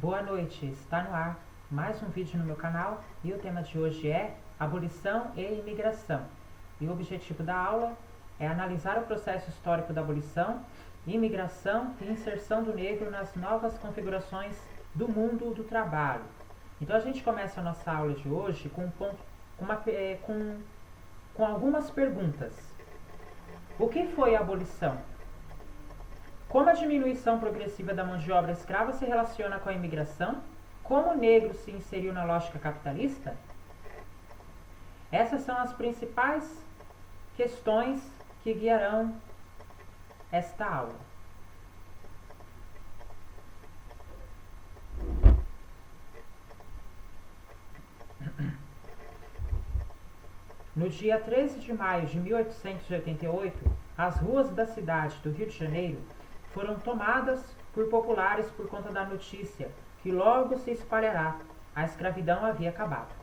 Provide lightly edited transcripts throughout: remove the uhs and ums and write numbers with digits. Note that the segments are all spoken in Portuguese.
Boa noite, está no ar mais um vídeo no meu canal e o tema de hoje é abolição e imigração. E o objetivo da aula é analisar o processo histórico da abolição, imigração e inserção do negro nas novas configurações do mundo do trabalho. Então a gente começa a nossa aula de hoje com algumas perguntas. O que foi a abolição? Como a diminuição progressiva da mão de obra escrava se relaciona com a imigração? Como o negro se inseriu na lógica capitalista? Essas são as principais questões que guiarão esta aula. No dia 13 de maio de 1888, as ruas da cidade do Rio de Janeiro foram tomadas por populares por conta da notícia que logo se espalhará: a escravidão havia acabado.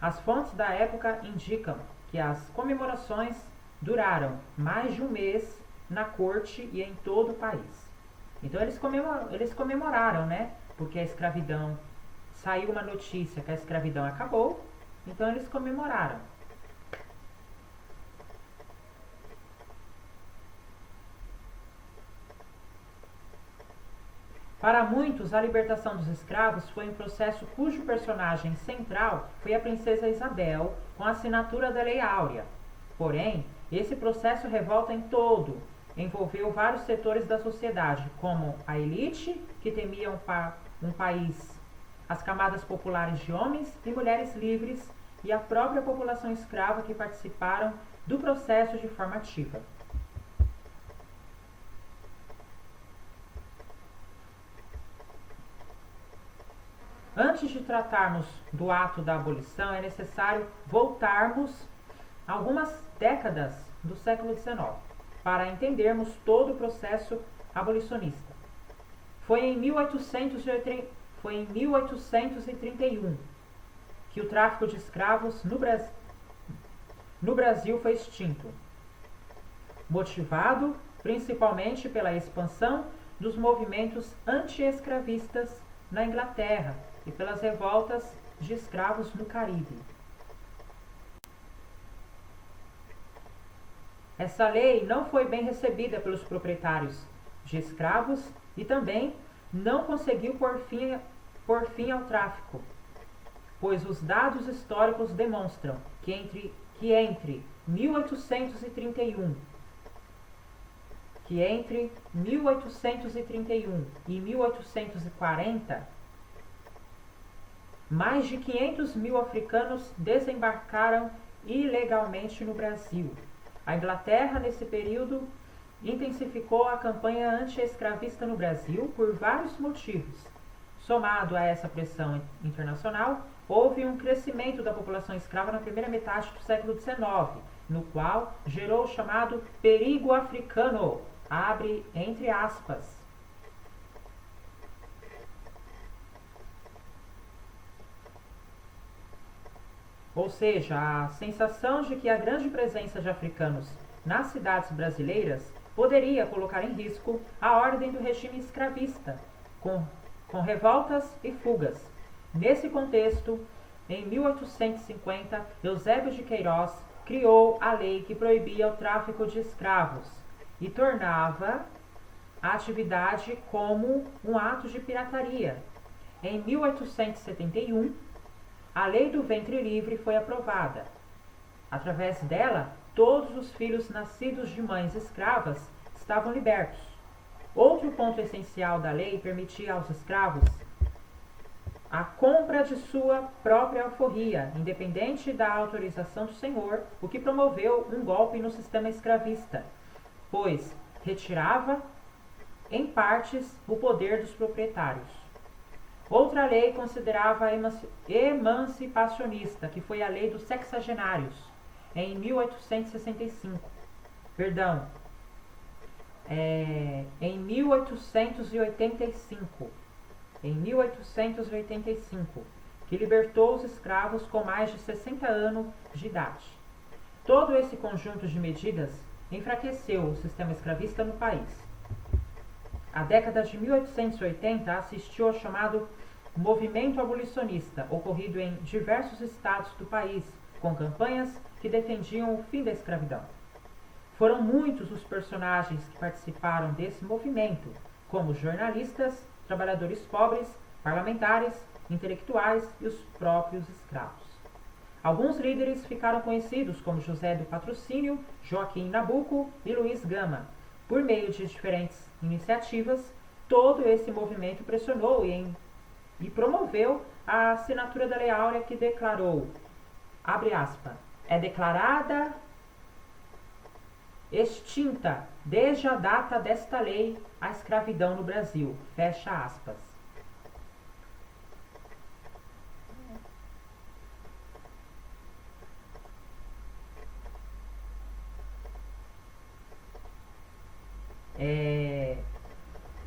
As fontes da época indicam que as comemorações duraram mais de um mês na corte e em todo o país. Então eles comemoraram, né? Porque a escravidão, saiu uma notícia que a escravidão acabou, então eles comemoraram. Para muitos, a libertação dos escravos foi um processo cujo personagem central foi a princesa Isabel, com a assinatura da Lei Áurea. Porém, esse processo revolta em todo envolveu vários setores da sociedade, como a elite, que temia um país, as camadas populares de homens e mulheres livres e a própria população escrava que participaram do processo de forma ativa. Antes de tratarmos do ato da abolição, é necessário voltarmos algumas décadas do século XIX para entendermos todo o processo abolicionista. Foi em 1831 que o tráfico de escravos no Brasil foi extinto, motivado principalmente pela expansão dos movimentos anti-escravistas na Inglaterra e pelas revoltas de escravos no Caribe. Essa lei não foi bem recebida pelos proprietários de escravos e também não conseguiu pôr fim ao tráfico, pois os dados históricos demonstram que entre 1831 e 1840, mais de 500 mil africanos desembarcaram ilegalmente no Brasil. A Inglaterra, nesse período, intensificou a campanha anti-escravista no Brasil por vários motivos. Somado a essa pressão internacional, houve um crescimento da população escrava na primeira metade do século XIX, no qual gerou o chamado perigo africano, abre entre aspas. Ou seja, a sensação de que a grande presença de africanos nas cidades brasileiras poderia colocar em risco a ordem do regime escravista, com revoltas e fugas. Nesse contexto, em 1850, Eusébio de Queiroz criou a lei que proibia o tráfico de escravos e tornava a atividade como um ato de pirataria. Em 1871, a Lei do Ventre Livre foi aprovada. Através dela, todos os filhos nascidos de mães escravas estavam libertos. Outro ponto essencial da lei permitia aos escravos a compra de sua própria alforria, independente da autorização do senhor, o que promoveu um golpe no sistema escravista, pois retirava, em partes, o poder dos proprietários. Outra lei considerava emancipacionista, que foi a Lei dos Sexagenários, em 1865. Em 1885. Em 1885, que libertou os escravos com mais de 60 anos de idade. Todo esse conjunto de medidas enfraqueceu o sistema escravista no país. A década de 1880 assistiu ao chamado o movimento abolicionista, ocorrido em diversos estados do país, com campanhas que defendiam o fim da escravidão. Foram muitos os personagens que participaram desse movimento, como jornalistas, trabalhadores pobres, parlamentares, intelectuais e os próprios escravos. Alguns líderes ficaram conhecidos como José do Patrocínio, Joaquim Nabuco e Luiz Gama. Por meio de diferentes iniciativas, todo esse movimento pressionou e promoveu a assinatura da Lei Áurea, que declarou, abre aspas, é declarada extinta desde a data desta lei a escravidão no Brasil, fecha aspas.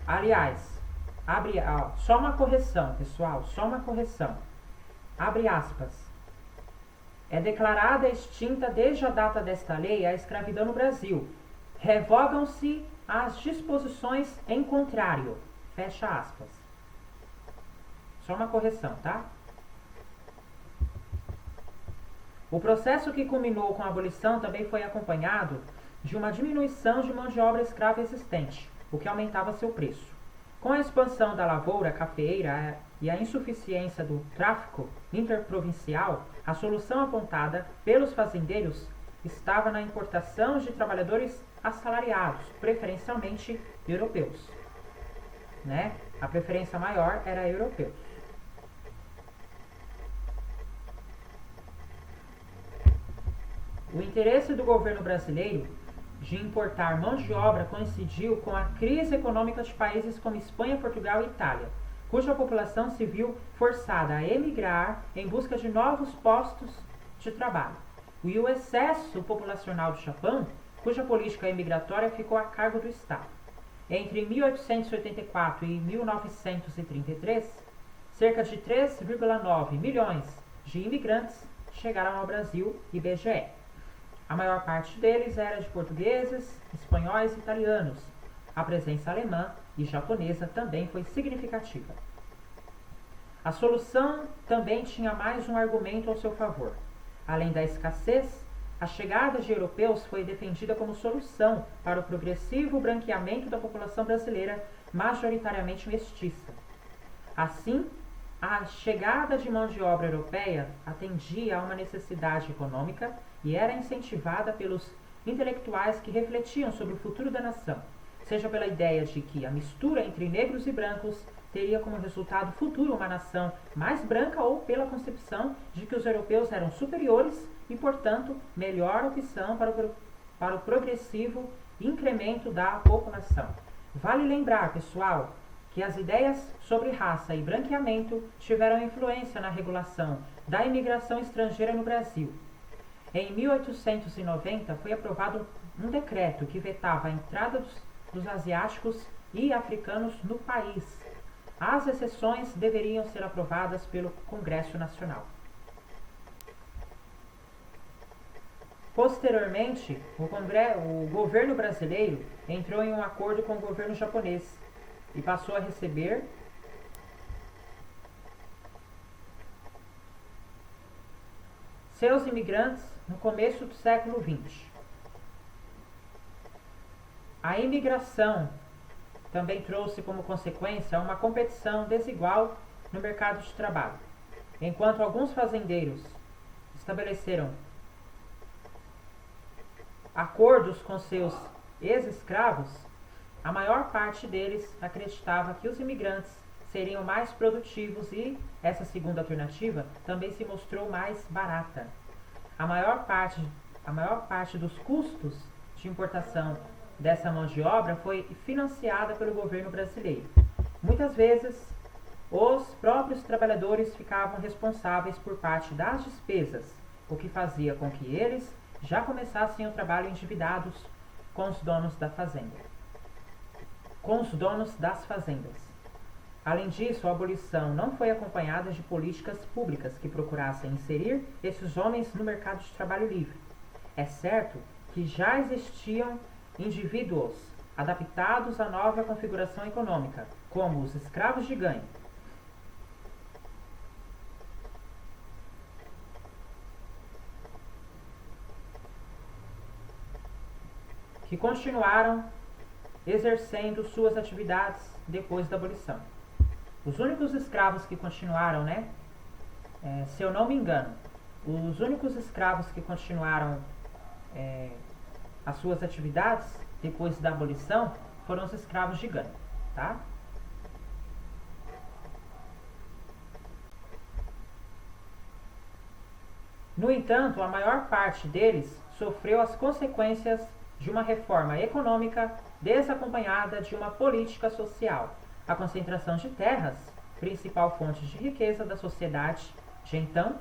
Aliás, só uma correção, pessoal, só uma correção. Abre aspas. É declarada extinta desde a data desta lei a escravidão no Brasil. Revogam-se as disposições em contrário. Fecha aspas. Só uma correção, tá? O processo que culminou com a abolição também foi acompanhado de uma diminuição de mão de obra escrava existente, o que aumentava seu preço. Com a expansão da lavoura cafeeira e a insuficiência do tráfico interprovincial, a solução apontada pelos fazendeiros estava na importação de trabalhadores assalariados, preferencialmente europeus. Né? A preferência maior era europeu. O interesse do governo brasileiro de importar mão de obra coincidiu com a crise econômica de países como Espanha, Portugal e Itália, cuja população se viu forçada a emigrar em busca de novos postos de trabalho. E o excesso populacional do Japão, cuja política imigratória ficou a cargo do Estado. Entre 1884 e 1933, cerca de 3,9 milhões de imigrantes chegaram ao Brasil, IBGE. A maior parte deles era de portugueses, espanhóis e italianos. A presença alemã e japonesa também foi significativa. A solução também tinha mais um argumento ao seu favor. Além da escassez, a chegada de europeus foi defendida como solução para o progressivo branqueamento da população brasileira, majoritariamente mestiça. Assim, a chegada de mão de obra europeia atendia a uma necessidade econômica e era incentivada pelos intelectuais que refletiam sobre o futuro da nação, seja pela ideia de que a mistura entre negros e brancos teria como resultado futuro uma nação mais branca ou pela concepção de que os europeus eram superiores e, portanto, melhor opção para o progressivo incremento da população. Vale lembrar, pessoal, que as ideias sobre raça e branqueamento tiveram influência na regulação da imigração estrangeira no Brasil. Em 1890 foi aprovado um decreto que vetava a entrada dos asiáticos e africanos no país. As exceções deveriam ser aprovadas pelo Congresso Nacional. Posteriormente, o governo brasileiro entrou em um acordo com o governo japonês e passou a receber seus imigrantes no começo do século XX. A imigração também trouxe como consequência uma competição desigual no mercado de trabalho. Enquanto alguns fazendeiros estabeleceram acordos com seus ex-escravos, a maior parte deles acreditava que os imigrantes seriam mais produtivos e essa segunda alternativa também se mostrou mais barata. A maior parte dos custos de importação dessa mão de obra foi financiada pelo governo brasileiro. Muitas vezes, os próprios trabalhadores ficavam responsáveis por parte das despesas, o que fazia com que eles já começassem o trabalho endividados com os donos das fazendas. Além disso, a abolição não foi acompanhada de políticas públicas que procurassem inserir esses homens no mercado de trabalho livre. É certo que já existiam indivíduos adaptados à nova configuração econômica, como os escravos de ganho. que continuaram exercendo suas atividades depois da abolição. Os únicos escravos que continuaram, se eu não me engano, os únicos escravos que continuaram as suas atividades depois da abolição foram os escravos de Gana, tá? No entanto, a maior parte deles sofreu as consequências de uma reforma econômica desacompanhada de uma política social. A concentração de terras, principal fonte de riqueza da sociedade de então,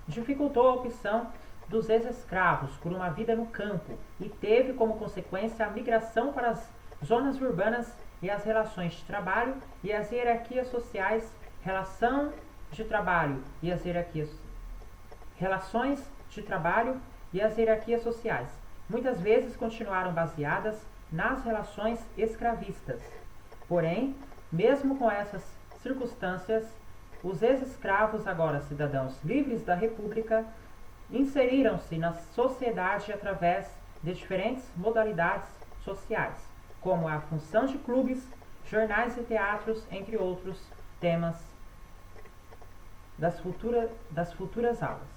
dificultou a opção dos ex-escravos por uma vida no campo e teve como consequência a migração para as zonas urbanas e as relações de trabalho e as hierarquias sociais, relações de trabalho e as hierarquias sociais, muitas vezes continuaram baseadas nas relações escravistas. Porém, mesmo com essas circunstâncias, os ex-escravos, agora cidadãos livres da República, inseriram-se na sociedade através de diferentes modalidades sociais, como a função de clubes, jornais e teatros, entre outros temas das futuras aulas.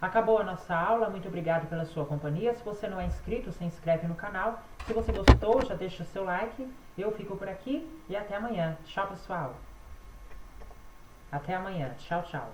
Acabou a nossa aula, muito obrigado pela sua companhia. Se você não é inscrito, se inscreve no canal. Se você gostou, já deixa seu like. Eu fico por aqui e até amanhã. Tchau, pessoal. Até amanhã. Tchau, tchau.